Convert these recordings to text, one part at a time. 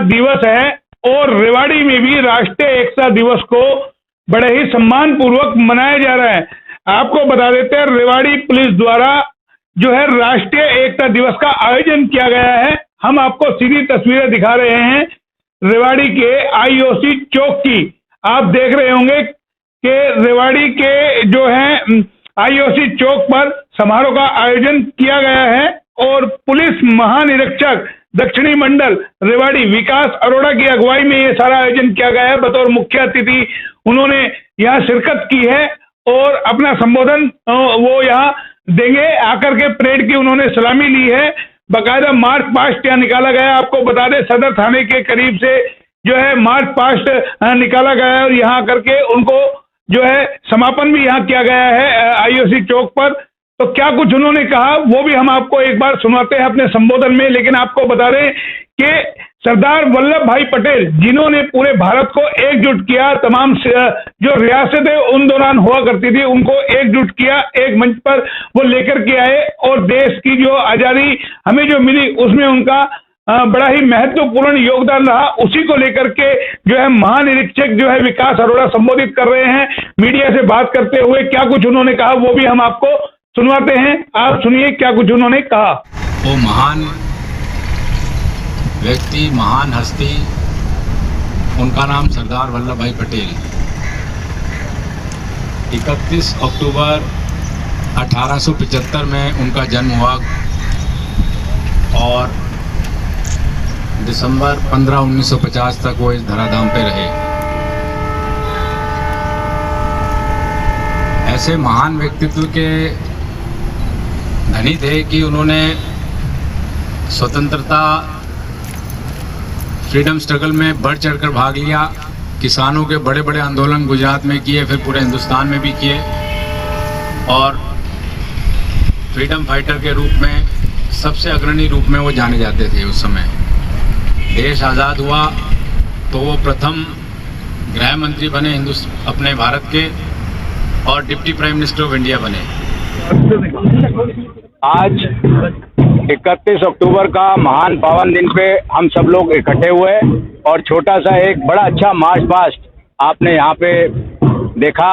दिवस है और रेवाड़ी में भी राष्ट्रीय एकता दिवस को बड़े ही सम्मान पूर्वक मनाया जा रहा है। आपको बता देते हैं, रेवाड़ी पुलिस द्वारा जो है राष्ट्रीय एकता दिवस का आयोजन किया गया है। हम आपको सीधी तस्वीरें दिखा रहे हैं रेवाड़ी के आईओसी चौक की। आप देख रहे होंगे कि रेवाड़ी के जो है आईओसी चौक पर समारोह का आयोजन किया गया है और पुलिस महानिरीक्षक दक्षिणी मंडल रेवाड़ी विकास अरोड़ा की अगुवाई में ये सारा आयोजन किया गया है। बतौर मुख्य अतिथि उन्होंने यहाँ शिरकत की है और अपना संबोधन वो यहाँ देंगे। आकर के परेड की उन्होंने सलामी ली है। बाकायदा मार्च पास्ट यहाँ निकाला गया। आपको बता दें, सदर थाने के करीब से जो है मार्च पास्ट निकाला गया है और यहाँ करके उनको जो है समापन भी यहाँ किया गया है आईओसी चौक पर। तो क्या कुछ उन्होंने कहा वो भी हम आपको एक बार सुनाते हैं अपने संबोधन में। लेकिन आपको बता दें कि सरदार वल्लभ भाई पटेल जिन्होंने पूरे भारत को एकजुट किया, तमाम जो रियासतें उन दौरान हुआ करती थी उनको एकजुट किया, एक मंच पर वो लेकर के आए और देश की जो आजादी हमें जो मिली उसमें उनका बड़ा ही महत्वपूर्ण योगदान रहा। उसी को लेकर के जो है महानिरीक्षक जो है विकास अरोड़ा संबोधित कर रहे हैं मीडिया से बात करते हुए। क्या कुछ उन्होंने कहा वो भी हम आपको सुनवाते हैं। आप सुनिए क्या कुछ उन्होंने कहा। वो महान व्यक्ति, महान हस्ती, उनका नाम सरदार वल्लभ भाई पटेल। 31 अक्टूबर 1875 में उनका जन्म हुआ और दिसंबर 15 1950 तक वो इस धराधाम पे रहे। ऐसे महान व्यक्तित्व के धनी थे कि उन्होंने स्वतंत्रता फ्रीडम स्ट्रगल में बढ़ चढ़कर भाग लिया। किसानों के बड़े बड़े आंदोलन गुजरात में किए, फिर पूरे हिंदुस्तान में भी किए और फ्रीडम फाइटर के रूप में सबसे अग्रणी रूप में वो जाने जाते थे। उस समय देश आज़ाद हुआ तो वो प्रथम गृह मंत्री बने अपने भारत के और deputy prime minister of India बने। आज 31 अक्टूबर का महान पावन दिन पे हम सब लोग इकट्ठे हुए और छोटा सा एक बड़ा अच्छा मार्च पास्ट आपने यहाँ पे देखा।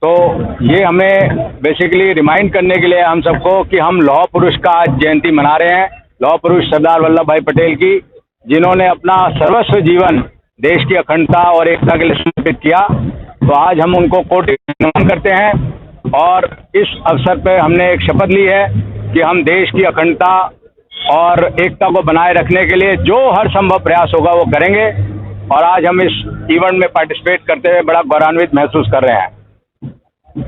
तो ये हमें बेसिकली रिमाइंड करने के लिए हम सबको कि हम लौह पुरुष का आज जयंती मना रहे हैं। लौह पुरुष सरदार वल्लभ भाई पटेल की, जिन्होंने अपना सर्वस्व जीवन देश की अखंडता और एकता के लिए समर्पित किया। तो आज हम उनको कोटि नमन करते हैं और इस अवसर पर हमने एक शपथ ली है कि हम देश की अखंडता और एकता को बनाए रखने के लिए जो हर संभव प्रयास होगा वो करेंगे। और आज हम इस इवेंट में पार्टिसिपेट करते हुए बड़ा गौरवान्वित महसूस कर रहे हैं।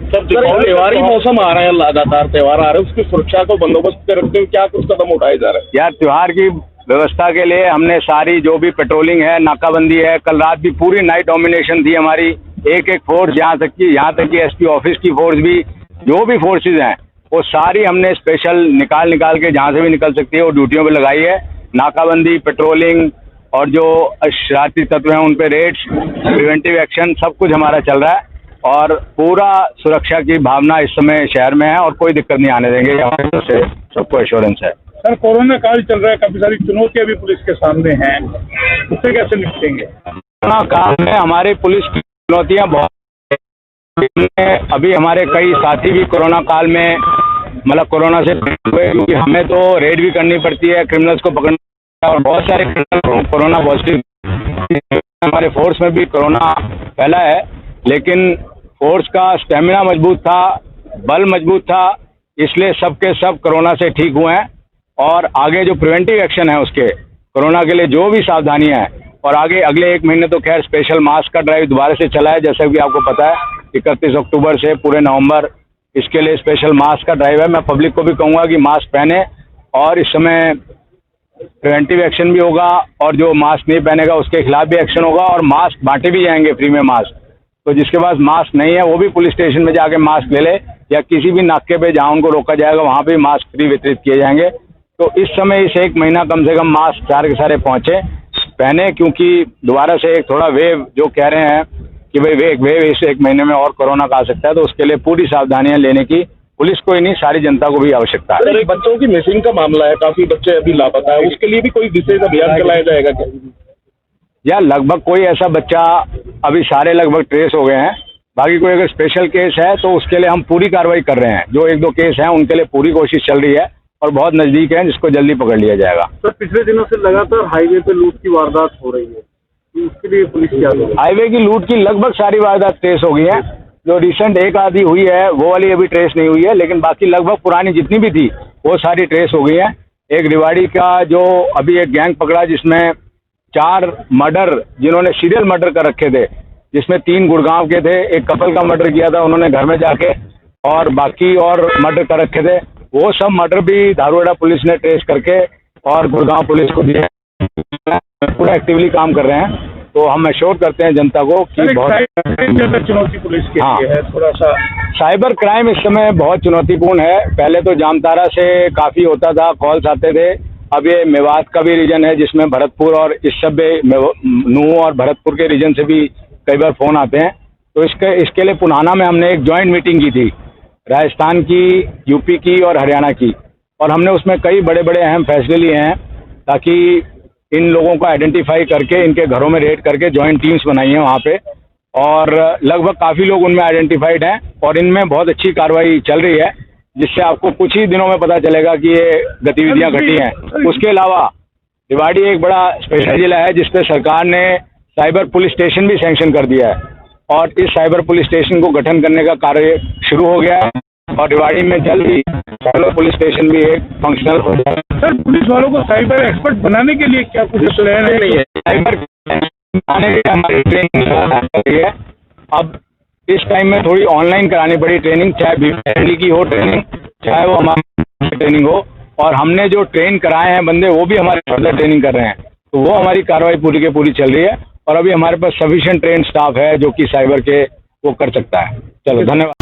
सब त्योहारी मौसम आ रहा है, लगातार त्योहार आ रहे हैं, उसकी सुरक्षा को बंदोबस्त करते हुए क्या कुछ कदम उठाए जा रहे हैं? यार, त्योहार की व्यवस्था के लिए हमने सारी जो भी पेट्रोलिंग है, नाकाबंदी है, कल रात भी पूरी नाइट डोमिनेशन थी हमारी। एक फोर्स यहाँ तक कि एसपी ऑफिस की फोर्स भी, जो भी फोर्सेज हैं वो सारी हमने स्पेशल निकाल के जहाँ से भी निकल सकती है वो ड्यूटियों पे लगाई है। नाकाबंदी, पेट्रोलिंग और जो शरारती तत्व हैं उन पे रेड्स, प्रिवेंटिव एक्शन, सब कुछ हमारा चल रहा है और पूरा सुरक्षा की भावना इस समय शहर में है और कोई दिक्कत नहीं आने देंगे, हमारी तरफ से सबको एश्योरेंस है। सर, कोरोना काल चल रहा है, काफी सारी चुनौतियां भी पुलिस के सामने हैं, उससे कैसे निपटेंगे? कोरोना काल में हमारी पुलिस की चुनौतियां बहुत, अभी हमारे कई साथी भी कोरोना काल में मतलब कोरोना से हुए, क्योंकि हमें तो रेड भी करनी पड़ती है क्रिमिनल्स को पकड़ना और बहुत सारे कोरोना पॉजिटिव हमारे फोर्स में भी कोरोना फैला है। लेकिन फोर्स का स्टेमिना मजबूत था, बल मजबूत था, इसलिए सबके सब कोरोना से ठीक हुए हैं। और आगे जो प्रिवेंटिव एक्शन है उसके कोरोना के लिए जो भी सावधानियां हैं, और आगे अगले 1 महीने तो खैर स्पेशल मास्क का ड्राइव दोबारा से चला है, जैसा कि आपको पता है 31 अक्टूबर से पूरे नवंबर इसके लिए स्पेशल मास्क का ड्राइव है। मैं पब्लिक को भी कहूँगा कि मास्क पहने और इस समय प्रिवेंटिव एक्शन भी होगा और जो मास्क नहीं पहनेगा उसके खिलाफ भी एक्शन होगा और मास्क बांटे भी जाएंगे फ्री में मास्क। तो जिसके पास मास्क नहीं है वो भी पुलिस स्टेशन में जाके मास्क ले ले या किसी भी नाके पे जहाँ उनको रोका जाएगा वहाँ पे मास्क फ्री वितरित किए जाएंगे। तो इस समय इस 1 महीना कम से कम मास्क सारे के सारे पहने, क्योंकि दोबारा से एक थोड़ा वेव जो कह रहे हैं कि भाई वेव इस 1 महीने में और कोरोना का आ सकता है, तो उसके लिए पूरी सावधानियां लेने की पुलिस को ही नहीं, सारी जनता को भी आवश्यकता है। सर, एक बच्चों की मिसिंग का मामला है, काफी बच्चे अभी लापता है, उसके लिए भी कोई विशेष अभियान चलाया जाएगा क्या? या लगभग कोई ऐसा बच्चा, अभी सारे लगभग ट्रेस हो गए हैं, बाकी कोई अगर स्पेशल केस है तो उसके लिए हम पूरी कार्रवाई कर रहे हैं। जो 1-2 केस हैं उनके लिए पूरी कोशिश चल रही है और बहुत नजदीक है जिसको जल्दी पकड़ लिया जाएगा। सर, पिछले दिनों से लगातार हाईवे पे लूट की वारदात हो रही है, तो उसके लिए पुलिस क्या करेगी? हाईवे की लूट की लगभग सारी वारदात ट्रेस हो गई है। जो रिसेंट एक आधी हुई है वो वाली अभी ट्रेस नहीं हुई है, लेकिन बाकी लगभग पुरानी जितनी भी थी वो सारी ट्रेस हो गई है। एक रिवाड़ी का जो अभी एक गैंग पकड़ा जिसमें 4 मर्डर, जिन्होंने सीरियल मर्डर कर रखे थे, जिसमें 3 गुड़गांव के थे, एक कपल का मर्डर किया था उन्होंने घर में जाके, और बाकी और मर्डर कर रखे थे। वो सब मर्डर भी धारूहेड़ा पुलिस ने ट्रेस करके और गुड़गांव पुलिस को दिया। पूरा एक्टिवली काम कर रहे हैं, तो हम एश्योर करते हैं जनता को कि बहुत चुनौती पुलिस के हाँ। लिए है थोड़ा सा। साइबर क्राइम इस समय बहुत चुनौतीपूर्ण है। पहले तो जामताड़ा से काफ़ी होता था, कॉल्स आते थे। अब ये मेवात का भी रीजन है जिसमें भरतपुर और इस सब नूह और भरतपुर के रीजन से भी कई बार फ़ोन आते हैं। तो इसके लिए पुनाना में हमने एक जॉइंट मीटिंग की थी, राजस्थान की, यूपी की और हरियाणा की, और हमने उसमें कई बड़े बड़े अहम फैसले लिए हैं ताकि इन लोगों को आइडेंटिफाई करके इनके घरों में रेड करके जॉइंट टीम्स बनाई हैं वहाँ पे, और लगभग काफ़ी लोग उनमें आइडेंटिफाइड हैं और इनमें बहुत अच्छी कार्रवाई चल रही है, जिससे आपको कुछ ही दिनों में पता चलेगा कि ये गतिविधियाँ घटी हैं। उसके अलावा रेवाड़ी एक बड़ा स्पेशल जिला है जिसपे सरकार ने साइबर पुलिस स्टेशन भी सैंक्शन कर दिया है, और इस साइबर पुलिस स्टेशन को गठन करने का कार्य शुरू हो गया है, और रेवाड़ी में जल्द ही साइबर पुलिस स्टेशन भी एक फंक्शनल हो जाएगा। सर, पुलिस वालों को साइबर एक्सपर्ट बनाने के लिए क्या कुछ प्लान है? नहीं है, साइबर बनाने के लिए हमारी ट्रेनिंग है। अब इस टाइम में थोड़ी ऑनलाइन करानी पड़ी ट्रेनिंग, चाहे बीपीएससी की हो ट्रेनिंग, चाहे वो हमारी ट्रेनिंग हो, और हमने जो ट्रेन कराए हैं बंदे वो भी हमारे फर्दर ट्रेनिंग कर रहे हैं, तो वो हमारी कार्रवाई पूरी की पूरी चल रही है, और अभी हमारे पास सफिशिएंट ट्रेन स्टाफ है जो कि साइबर के वो कर सकता है। चलो, धन्यवाद।